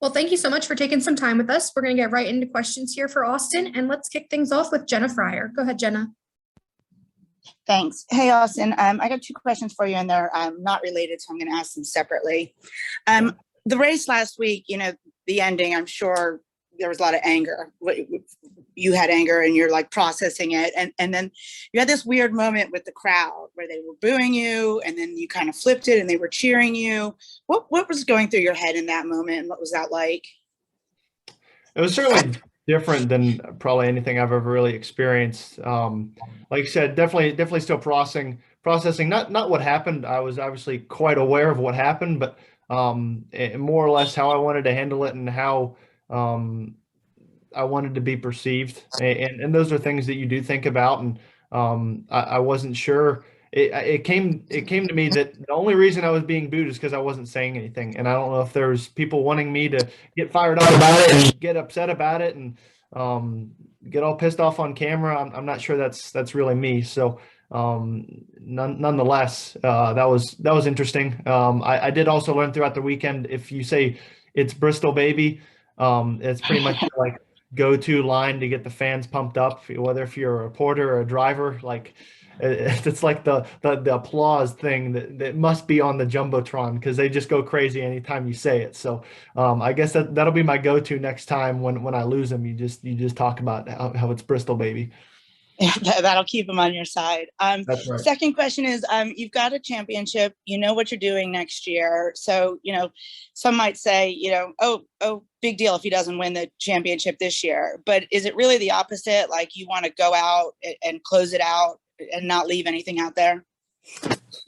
Well, thank you so much for taking some time with us. We're going to get right into questions here for Austin, and let's kick things off with Jenna Fryer. Go ahead, Jenna. Thanks. Hey, Austin. I got two questions for you, and they're not related, so I'm going to ask them separately. The race last week, the ending, I'm sure there was a lot of anger. You had anger and you're like processing it. And then you had this weird moment with the crowd where they were booing you, and then you kind of flipped it and they were cheering you. What was going through your head in that moment, and what was that like? It was certainly different than probably anything I've ever really experienced. Like I said, definitely still processing not what happened. I was obviously quite aware of what happened, but more or less how I wanted to handle it and how I wanted to be perceived. And those are things that you do think about. And I wasn't sure. It came to me that the only reason I was being booed is because I wasn't saying anything. And I don't know if there's people wanting me to get fired up about it and get upset about it and get all pissed off on camera. I'm not sure that's really me. So nonetheless, that was interesting. I did also learn throughout the weekend, if you say it's Bristol baby, it's pretty much like go-to line to get the fans pumped up, whether if you're a reporter or a driver. Like it's like the applause thing that must be on the jumbotron, because they just go crazy anytime you say it. So I guess that'll be my go-to next time when I lose them. You just talk about how it's Bristol baby. That'll keep them on your side. That's right. Second question is, you've got a championship, you know what you're doing next year. So, some might say, oh, big deal if he doesn't win the championship this year. But is it really the opposite? Like, you want to go out and close it out and not leave anything out there?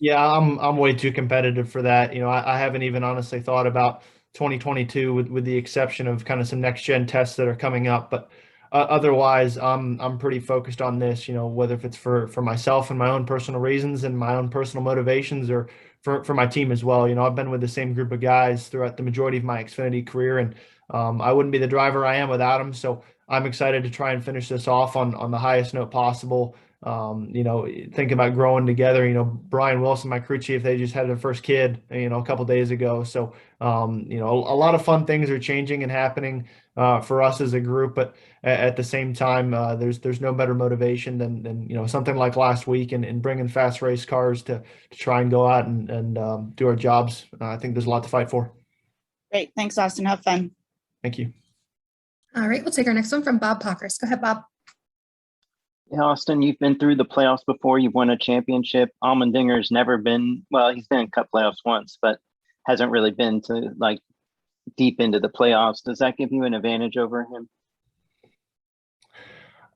Yeah, I'm way too competitive for that. I haven't even honestly thought about 2022 with the exception of kind of some next gen tests that are coming up. But otherwise, I'm pretty focused on this, whether if it's for myself and my own personal reasons and my own personal motivations, or for my team as well. I've been with the same group of guys throughout the majority of my Xfinity career, and I wouldn't be the driver I am without them. So I'm excited to try and finish this off on the highest note possible. Thinking about growing together. Brian Wilson, my crew chief, they just had their first kid, a couple days ago. So, a lot of fun things are changing and happening for us as a group. But at the same time, there's no better motivation than something like last week and bringing fast race cars to try and go out and do our jobs. I think there's a lot to fight for. Great. Thanks, Austin. Have fun. Thank you. All right, we'll take our next one from Bob Pockers. Go ahead, Bob. Yeah, Austin, you've been through the playoffs before. You've won a championship. Allmendinger's never been, well, he's been in Cup playoffs once, but hasn't really been to like deep into the playoffs. Does that give you an advantage over him?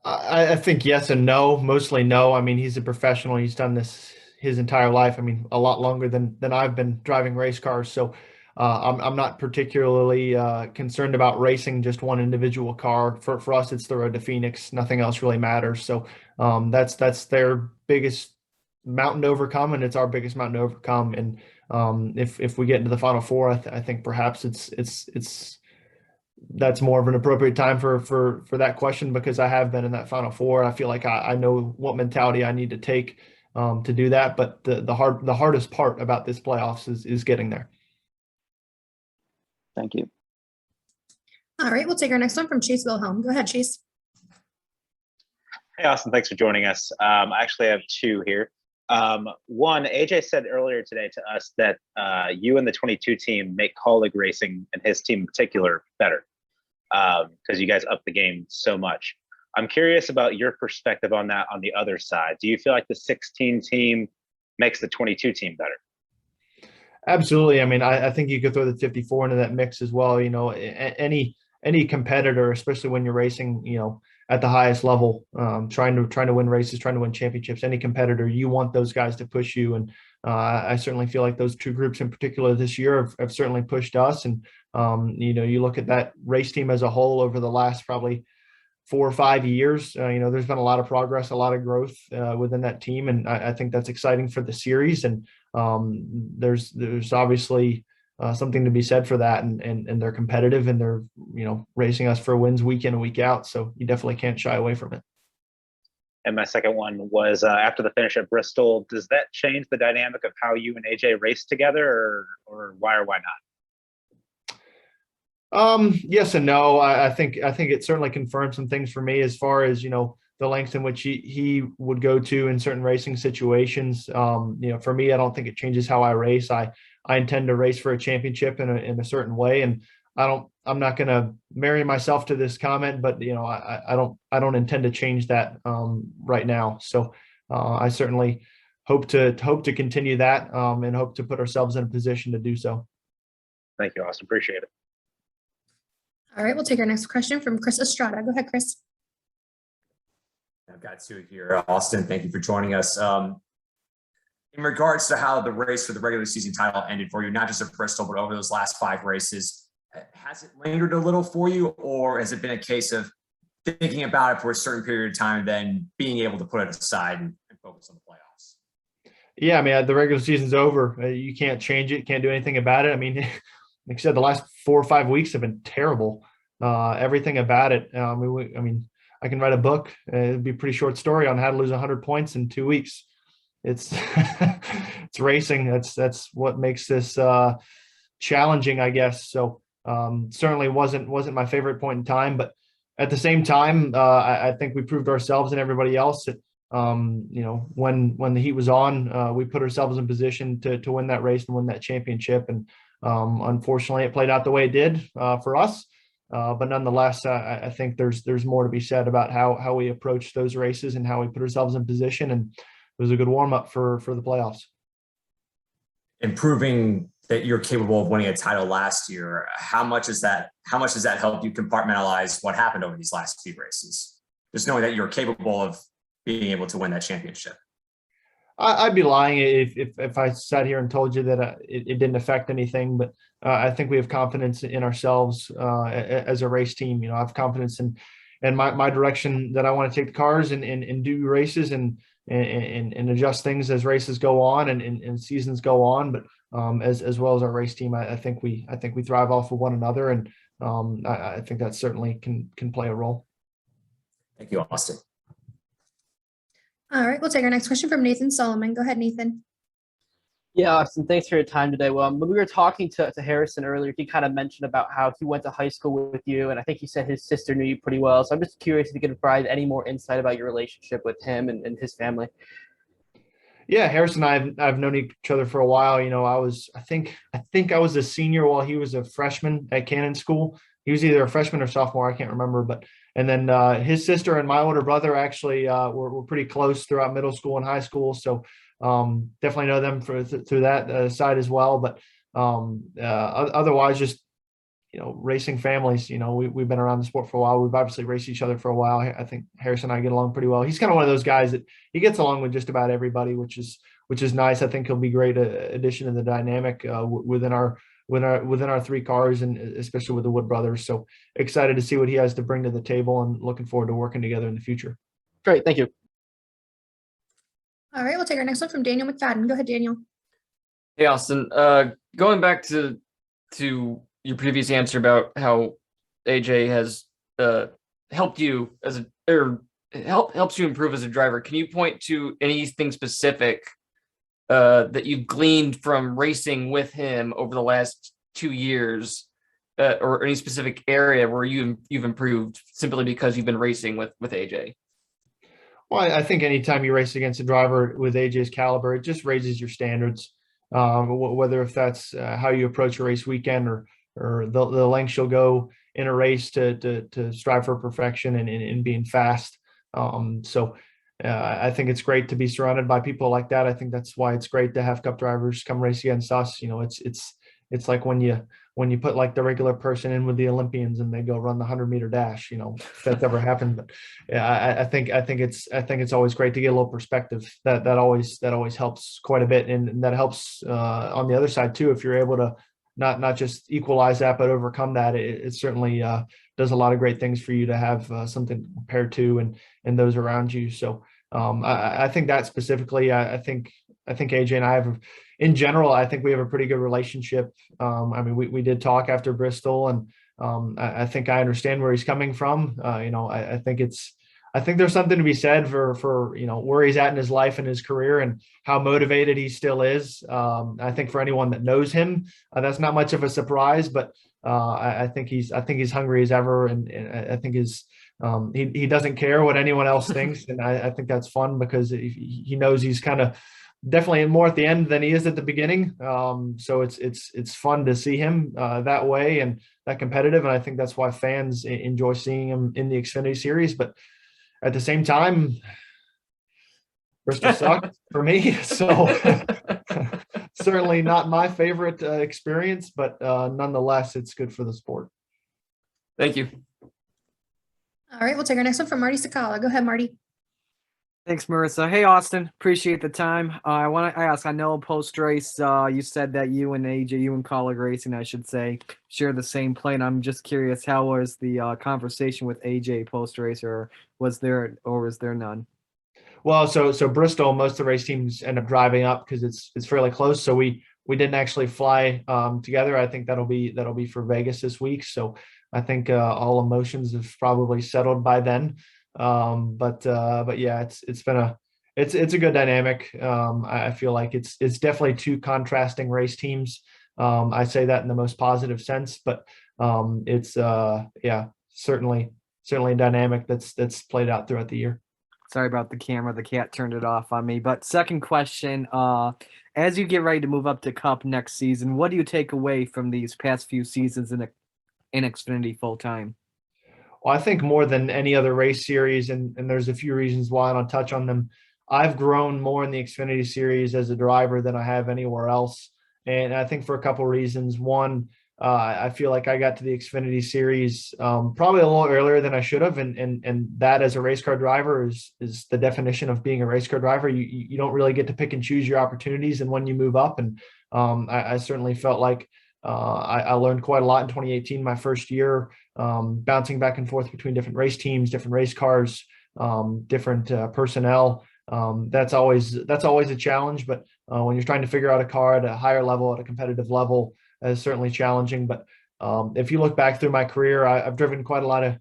I think yes and no. Mostly no. I mean, he's a professional. He's done this his entire life. I mean, a lot longer than I've been driving race cars. So I'm not particularly concerned about racing just one individual car. For us, it's the road to Phoenix. Nothing else really matters. So that's their biggest mountain to overcome, and it's our biggest mountain to overcome. And if we get into the Final Four, I think perhaps that's more of an appropriate time for that question, because I have been in that Final Four. I feel like I know what mentality I need to take to do that. But the hardest part about this playoffs is getting there. Thank you. All right, we'll take our next one from Chase Wilhelm. Go ahead, Chase. Hey, Austin, thanks for joining us. I actually have two here. One, AJ said earlier today to us that you and the 22 team make Kaulig racing, and his team in particular, better because you guys up the game so much. I'm curious about your perspective on that on the other side. Do you feel like the 16 team makes the 22 team better? Absolutely. I mean, I think you could throw the 54 into that mix as well. Any competitor, especially when you're racing, at the highest level, trying to win races, trying to win championships, any competitor, you want those guys to push you. And I certainly feel like those two groups in particular this year have certainly pushed us. And, you look at that race team as a whole over the last probably 4 or 5 years, there's been a lot of progress, a lot of growth within that team. And I think that's exciting for the series. And there's obviously something to be said for that. And they're competitive, and they're, racing us for wins week in and week out. So you definitely can't shy away from it. And my second one was after the finish at Bristol, does that change the dynamic of how you and AJ race together, or why not? Yes and no. I think it certainly confirmed some things for me as far as, the lengths in which he would go to in certain racing situations. For me, I don't think it changes how I race. I intend to race for a championship in a certain way. And I'm not going to marry myself to this comment, but I don't intend to change that right now. So I certainly hope to continue that and hope to put ourselves in a position to do so. Thank you, Austin. Appreciate it. All right, we'll take our next question from Chris Estrada. Go ahead, Chris. I've got two here. Austin, thank you for joining us. In regards to how the race for the regular season title ended for you, not just at Bristol, but over those last 5 races, has it lingered a little for you, or has it been a case of thinking about it for a certain period of time, then being able to put it aside and focus on the playoffs? Yeah, I mean, the regular season's over. You can't change it. Can't do anything about it. I mean, like I said, the last 4 or 5 weeks have been terrible. Everything about it. I mean, I can write a book. It'd be a pretty short story on how to lose 100 points in 2 weeks. It's it's racing. That's what makes this challenging, I guess. So certainly wasn't my favorite point in time, but at the same time, I think we proved ourselves and everybody else that when the heat was on, we put ourselves in position to win that race and win that championship. And unfortunately, it played out the way it did for us. But nonetheless, I think there's more to be said about how we approach those races and how we put ourselves in position. And it was a good warm up for the playoffs. Improving that you're capable of winning a title last year, how much does that help you compartmentalize what happened over these last few races? Just knowing that you're capable of being able to win that championship. I'd be lying if I sat here and told you that it didn't affect anything, but I think we have confidence in ourselves as a race team. I have confidence in my direction that I want to take the cars and do races and adjust things as races go on and seasons go on. But as well as our race team, I think we thrive off of one another, and I think that certainly can play a role. Thank you, Austin. All right, we'll take our next question from Nathan Solomon. Go ahead, Nathan. Yeah, Austin, thanks for your time today. Well, when we were talking to Harrison earlier, he kind of mentioned about how he went to high school with you, and I think he said his sister knew you pretty well. So I'm just curious if you could provide any more insight about your relationship with him and his family. Yeah, Harrison and I've known each other for a while. I think I was a senior while he was a freshman at Cannon School. He was either a freshman or sophomore, I can't remember, and then his sister and my older brother actually were pretty close throughout middle school and high school. So definitely know them through that side as well. But otherwise, just racing families. We've been around the sport for a while. We've obviously raced each other for a while. I think Harrison and I get along pretty well. He's kind of one of those guys that he gets along with just about everybody, which is nice. I think he'll be a great addition to the dynamic within our 3 cars, and especially with the Wood brothers. So excited to see what he has to bring to the table, and looking forward to working together in the future. Great, thank you. All right, we'll take our next one from Daniel McFadden. Go ahead, Daniel. Hey, Austin. Going back to your previous answer about how AJ has helped you helps you improve as a driver. Can you point to anything specific that you've gleaned from racing with him over the last 2 years, or any specific area where you've improved simply because you've been racing with AJ? Well, I think anytime you race against a driver with AJ's caliber, it just raises your standards. Whether if that's how you approach a race weekend or the lengths you'll go in a race to strive for perfection and being fast. I think it's great to be surrounded by people like that. I think that's why it's great to have Cup drivers come race against us. It's like when you put like the regular person in with the Olympians and they go run the 100-meter dash. If that's ever happened. But yeah, I think it's always great to get a little perspective. That always helps quite a bit, and that helps on the other side too. If you're able to not just equalize that, but overcome that, it certainly does a lot of great things for you to have something to compare to and those around you. So I think that specifically, I think AJ and I have, in general, I think we have a pretty good relationship. I mean, we did talk after Bristol, and I think I understand where he's coming from. I I think there's something to be said for where he's at in his life and his career and how motivated he still is. I think for anyone that knows him, that's not much of a surprise, but I think he's hungry as ever, and I think he doesn't care what anyone else thinks, and I think that's fun because he knows he's kind of definitely more at the end than he is at the beginning. So it's fun to see him that way and that competitive, and I think that's why fans enjoy seeing him in the Xfinity Series. But at the same time, Bristol sucked for me, so certainly not my favorite experience, but nonetheless, it's good for the sport. Thank you. All right, we'll take our next one from Marty Sakala. Go ahead, Marty. Thanks, Marissa. Hey, Austin. Appreciate the time. I want to ask, I know post race, you said that you and AJ, you and Colleague Racing, I should say, share the same plane. I'm just curious, how was the conversation with AJ post race, or was there none? Well, so Bristol, most of the race teams end up driving up because it's fairly close. So we didn't actually fly together. I think that'll be for Vegas this week. So I think all emotions have probably settled by then. But yeah, it's been it's a good dynamic. I feel like it's definitely two contrasting race teams. I say that in the most positive sense, but it's yeah, certainly a dynamic that's played out throughout the year. Sorry about the camera. The cat turned it off on me. But second question, as you get ready to move up to Cup next season, what do you take away from these past few seasons in Xfinity full time? Well, I think more than any other race series, and there's a few reasons why, and I'll touch on them. I've grown more in the Xfinity Series as a driver than I have anywhere else. And I think for a couple of reasons. One, I feel like I got to the Xfinity Series probably a little earlier than I should have, and that as a race car driver is the definition of being a race car driver. You don't really get to pick and choose your opportunities and when you move up, and I certainly felt like I learned quite a lot in 2018, my first year, bouncing back and forth between different race teams, different race cars, different personnel. That's always a challenge, but when you're trying to figure out a car at a higher level, at a competitive level, is certainly challenging. But if you look back through my career, I've driven quite a lot of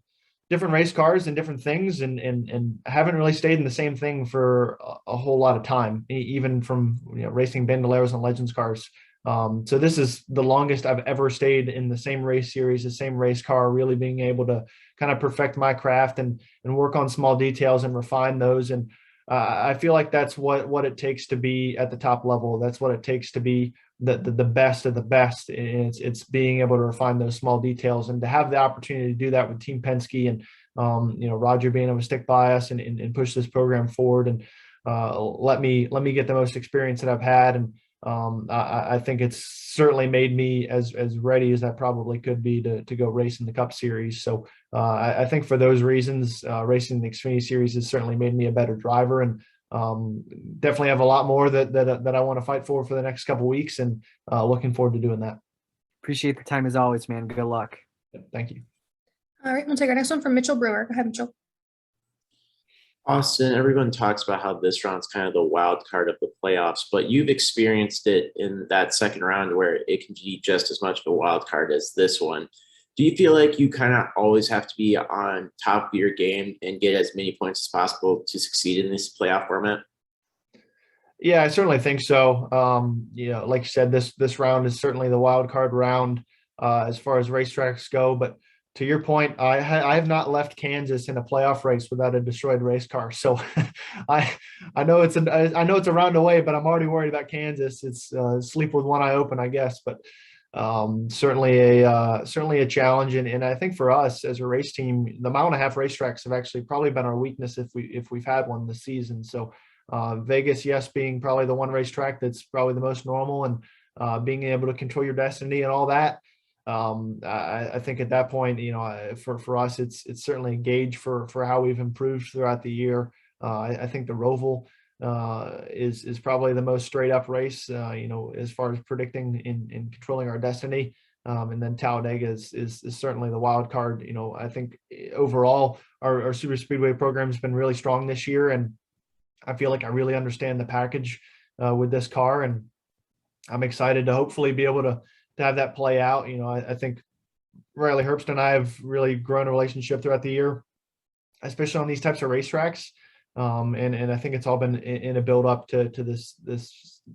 different race cars and different things, and haven't really stayed in the same thing for a whole lot of time, even from racing Bandoleros and Legends cars. So this is the longest I've ever stayed in the same race series, the same race car, really being able to kind of perfect my craft and work on small details and refine those. And I feel like that's what it takes to be at the top level. That's what it takes to be the best of the best. It's being able to refine those small details, and to have the opportunity to do that with Team Penske and Roger being able to stick by us and push this program forward and let me get the most experience that I've had. And I think it's certainly made me as ready as I probably could be to go race in the Cup Series. So I think for those reasons, racing the Xfinity Series has certainly made me a better driver, and definitely have a lot more that I want to fight for the next couple of weeks, and looking forward to doing that. Appreciate the time as always, man. Good luck. Thank you. All right, we'll take our next one from Mitchell Brewer. Go ahead, Mitchell. Austin, everyone talks about how this round's kind of the wild card of the playoffs, but you've experienced it in that second round where it can be just as much of a wild card as this one. Do you feel like you kind of always have to be on top of your game and get as many points as possible to succeed in this playoff format? Yeah, I certainly think so. Like you said, this round is certainly the wild card round as far as racetracks go. But to your point, I have not left Kansas in a playoff race without a destroyed race car. So I know it's a round away, but I'm already worried about Kansas. It's sleep with one eye open, I guess. But certainly a challenge, and I think for us as a race team, the mile and a half racetracks have actually probably been our weakness if we've had one this season. So Vegas, yes, being probably the one racetrack that's probably the most normal, and being able to control your destiny and all that. I think at that point, for us, it's certainly a gauge for how we've improved throughout the year. I think the Roval is probably the most straight up race, as far as predicting and controlling our destiny. And then Talladega is certainly the wild card. I think overall our super speedway program has been really strong this year, and I feel like I really understand the package with this car, and I'm excited to hopefully be able to have that play out. I think Riley Herbst and I have really grown a relationship throughout the year. especially on these types of racetracks. And I think it's all been in a build up to this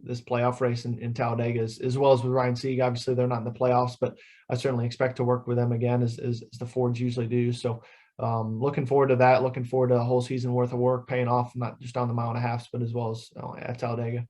playoff race in Talladega, as well as with Ryan Sieg. Obviously, they're not in the playoffs, but I certainly expect to work with them again as the Fords usually do. So looking forward to that. Looking forward to a whole season worth of work paying off, not just on the mile and a half, but as well as at Talladega.